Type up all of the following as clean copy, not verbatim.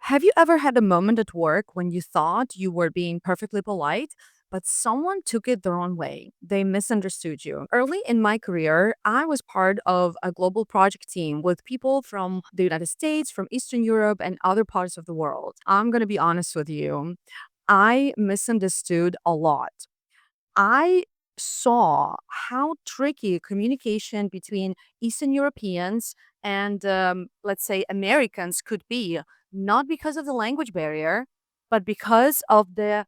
Have you ever had a moment at work when you thought you were being perfectly polite, but someone took it the wrong way? They misunderstood you. Early in my career, I was part of a global project team with people from the United States, from Eastern Europe, and other parts of the world. I'm going to be honest with you. I misunderstood a lot. I saw how tricky communication between Eastern Europeans and, let's say, Americans could be, not because of the language barrier, but because of the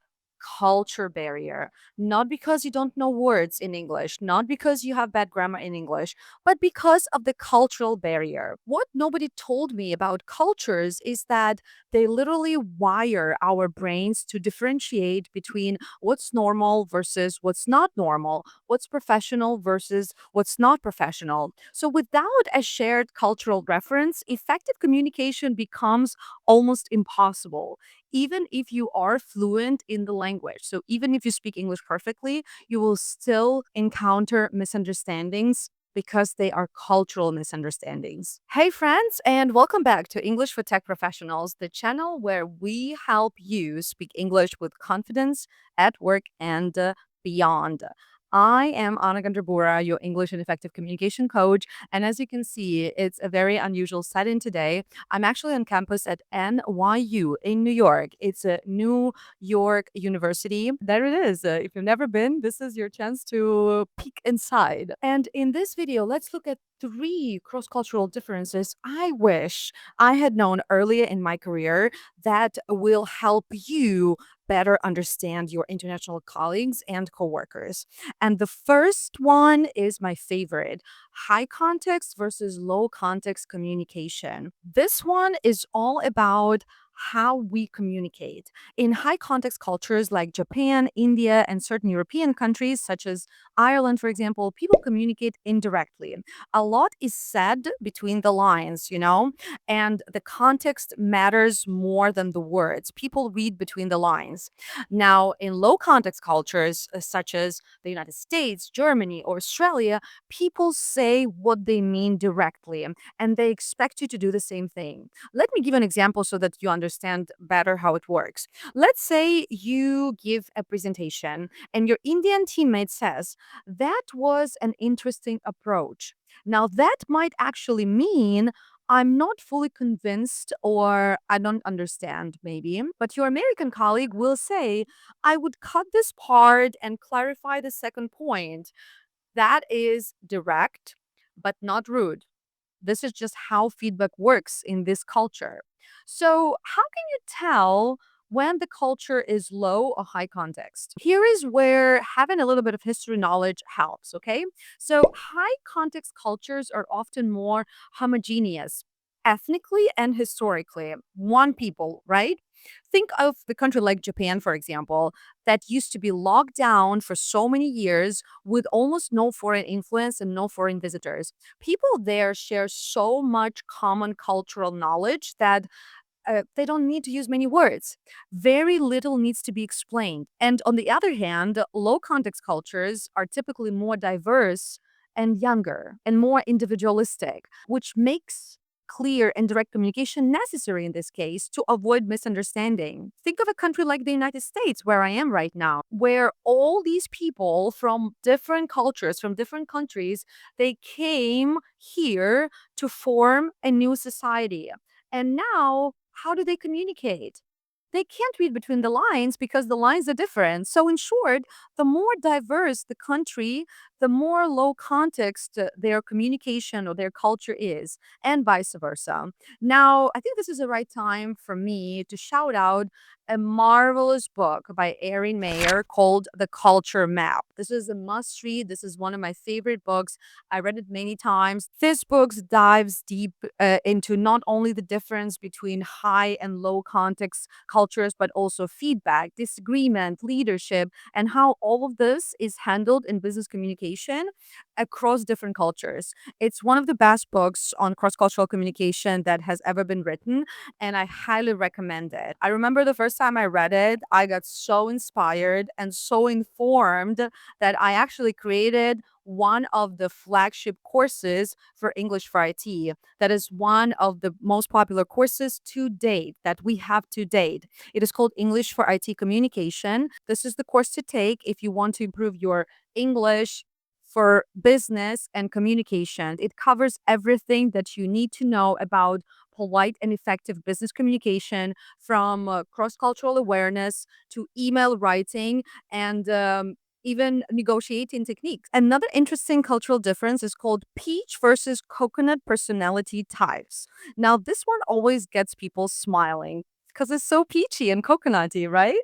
culture barrier. Not because you don't know words in English, not because you have bad grammar in English, but because of the cultural barrier. What nobody told me about cultures is that they literally wire our brains to differentiate between what's normal versus what's not normal, what's professional versus what's not professional. So, without a shared cultural reference, effective communication becomes almost impossible, even if you are fluent in the language. So, even if you speak English perfectly, you will still encounter misunderstandings because they are cultural misunderstandings. Hey, friends, and welcome back to English for Tech Professionals, the channel where we help you speak English with confidence at work and beyond. I am Anna Gandarbura, your English and effective communication coach. And as you can see, it's a very unusual setting today. I'm actually on campus at NYU in New York. It's a New York University. There it is. If you've never been, this is your chance to peek inside. And in this video, let's look at three cross cultural differences I wish I had known earlier in my career that will help you better understand your international colleagues and coworkers. And the first one is my favorite: high context versus low context communication. This one is all about how we communicate. In high context cultures like Japan, India, and certain European countries, such as Ireland, for example, people communicate indirectly. A lot is said between the lines, and the context matters more than the words. People read between the lines. Now, in low context cultures, such as the United States, Germany, or Australia, people say what they mean directly and they expect you to do the same thing. Let me give an example so that you understand better how it works. Let's say you give a presentation and your Indian teammate says, "That was an interesting approach." Now, that might actually mean I'm not fully convinced or I don't understand, maybe. But your American colleague will say, "I would cut this part and clarify the second point." That is direct, but not rude. This is just how feedback works in this culture. So, how can you tell when the culture is low or high context? Here is where having a little bit of history knowledge helps, okay? So, high context cultures are often more homogeneous ethnically and historically, one people, right? Think of the country like Japan, for example, that used to be locked down for so many years with almost no foreign influence and no foreign visitors. People there share so much common cultural knowledge that they don't need to use many words. Very little needs to be explained. And on the other hand, low context cultures are typically more diverse and younger and more individualistic, which makes clear and direct communication necessary in this case to avoid misunderstanding. Think of a country like the United States, where I am right now, where all these people from different cultures, from different countries, they came here to form a new society. And now, how do they communicate? They can't read between the lines because the lines are different. So, in short, the more diverse the country, the more low context their communication or their culture is, and vice versa. Now, I think this is the right time for me to shout out a marvelous book by Erin Mayer called The Culture Map. This is a must read. This is one of my favorite books. I read it many times. This book dives deep into not only the difference between high and low context cultures, but also feedback, disagreement, leadership, and how all of this is handled in business communication across different cultures. It's one of the best books on cross cultural communication that has ever been written, and I highly recommend it. I remember the first time I read it, I got so inspired and so informed that I actually created one of the flagship courses for English for IT. That is one of the most popular courses to date that we have to date. It is called English for IT Communication. This is the course to take if you want to improve your English for business and communication. It covers everything that you need to know about polite and effective business communication, from cross cultural awareness to email writing and even negotiating techniques. Another interesting cultural difference is called peach versus coconut personality types. Now, this one always gets people smiling because it's so peachy and coconutty, right?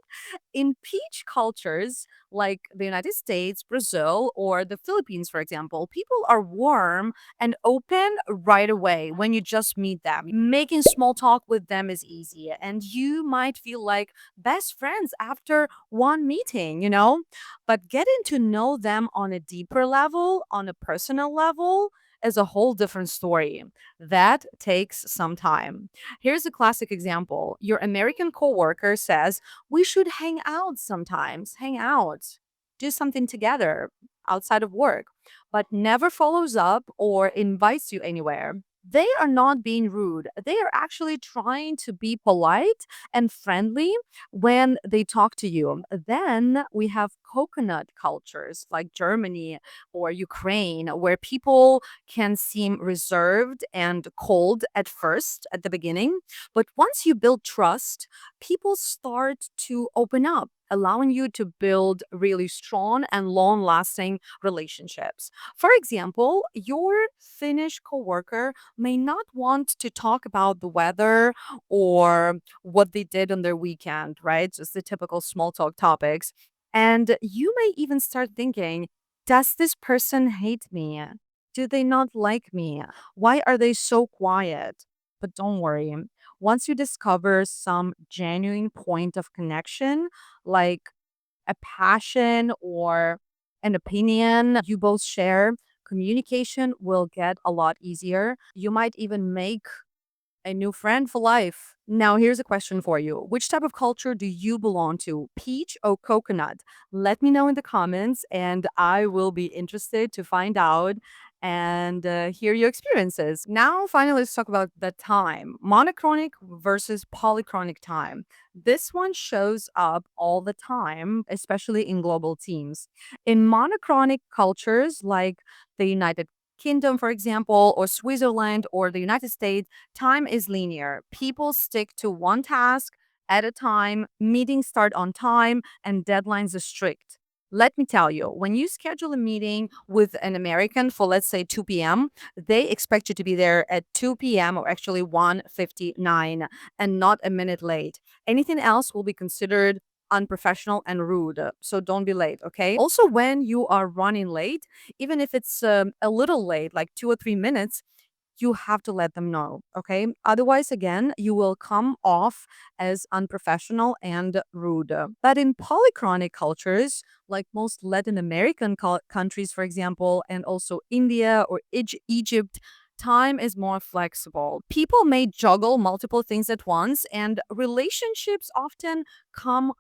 In peach cultures like the United States, Brazil, or the Philippines, for example, people are warm and open right away when you just meet them. Making small talk with them is easy, and you might feel like best friends after one meeting, you know? But getting to know them on a deeper level, on a personal level, is a whole different story. That takes some time. Here's a classic example. Your American coworker says, "We should hang out sometimes, hang out, do something together outside of work," but never follows up or invites you anywhere. They are not being rude. They are actually trying to be polite and friendly when they talk to you. Then we have coconut cultures like Germany or Ukraine, where people can seem reserved and cold at first, at the beginning. But once you build trust, people start to open up, allowing you to build really strong and long lasting relationships. For example, your Finnish coworker may not want to talk about the weather or what they did on their weekend, right? Just the typical small talk topics. And you may even start thinking, does this person hate me? Do they not like me? Why are they so quiet? But don't worry. Once you discover some genuine point of connection, like a passion or an opinion you both share, communication will get a lot easier. You might even make a new friend for life. Now, here's a question for you. Which type of culture do you belong to, peach or coconut? Let me know in the comments, and I will be interested to find out and hear your experiences. Now, finally, let's talk about the time, monochronic versus polychronic time. This one shows up all the time, especially in global teams. In monochronic cultures like the United Kingdom, for example, or Switzerland or the United States, time is linear. People stick to one task at a time, meetings start on time, and deadlines are strict. Let me tell you, when you schedule a meeting with an American for, let's say, 2 p.m., they expect you to be there at 2 p.m. or actually 1:59 and not a minute late. Anything else will be considered unprofessional and rude. So don't be late, okay? Also, when you are running late, even if it's a little late, like 2 or 3 minutes, you have to let them know, okay? Otherwise, again, you will come off as unprofessional and rude. But in polychronic cultures, like most Latin American countries, for example, and also India or Egypt, time is more flexible. People may juggle multiple things at once, and relationships often come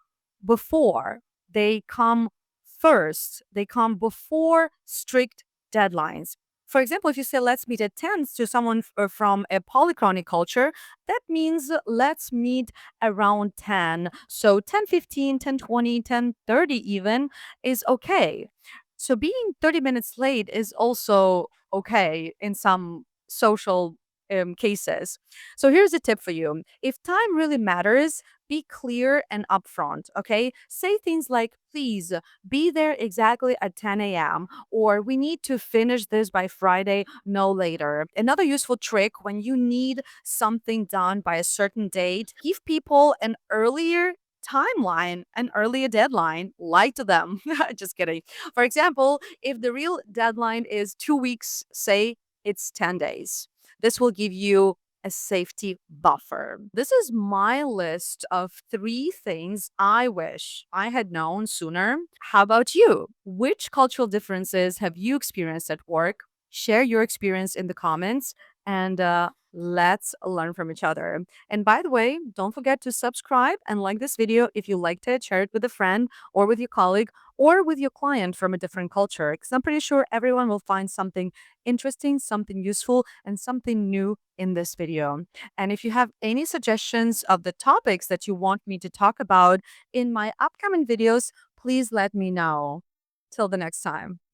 before. They come first. They come before strict deadlines. For example, if you say let's meet at 10 to someone from a polychronic culture, that means let's meet around 10. So 10:15, 10:20, 10:30 even is okay. So being 30 minutes late is also okay in some social cases. So here's a tip for you. If time really matters, be clear and upfront, okay? Say things like, please be there exactly at 10 a.m., or we need to finish this by Friday, no later. Another useful trick when you need something done by a certain date, give people an earlier timeline, an earlier deadline. Lie to them. Just kidding. For example, if the real deadline is 2 weeks, say it's 10 days. This will give you a safety buffer. This is my list of 3 things I wish I had known sooner. How about you? Which cultural differences have you experienced at work? Share your experience in the comments and let's learn from each other. And by the way, don't forget to subscribe and like this video if you liked it. Share it with a friend or with your colleague or with your client from a different culture. Because I'm pretty sure everyone will find something interesting, something useful, and something new in this video. And if you have any suggestions of the topics that you want me to talk about in my upcoming videos, please let me know. Till the next time.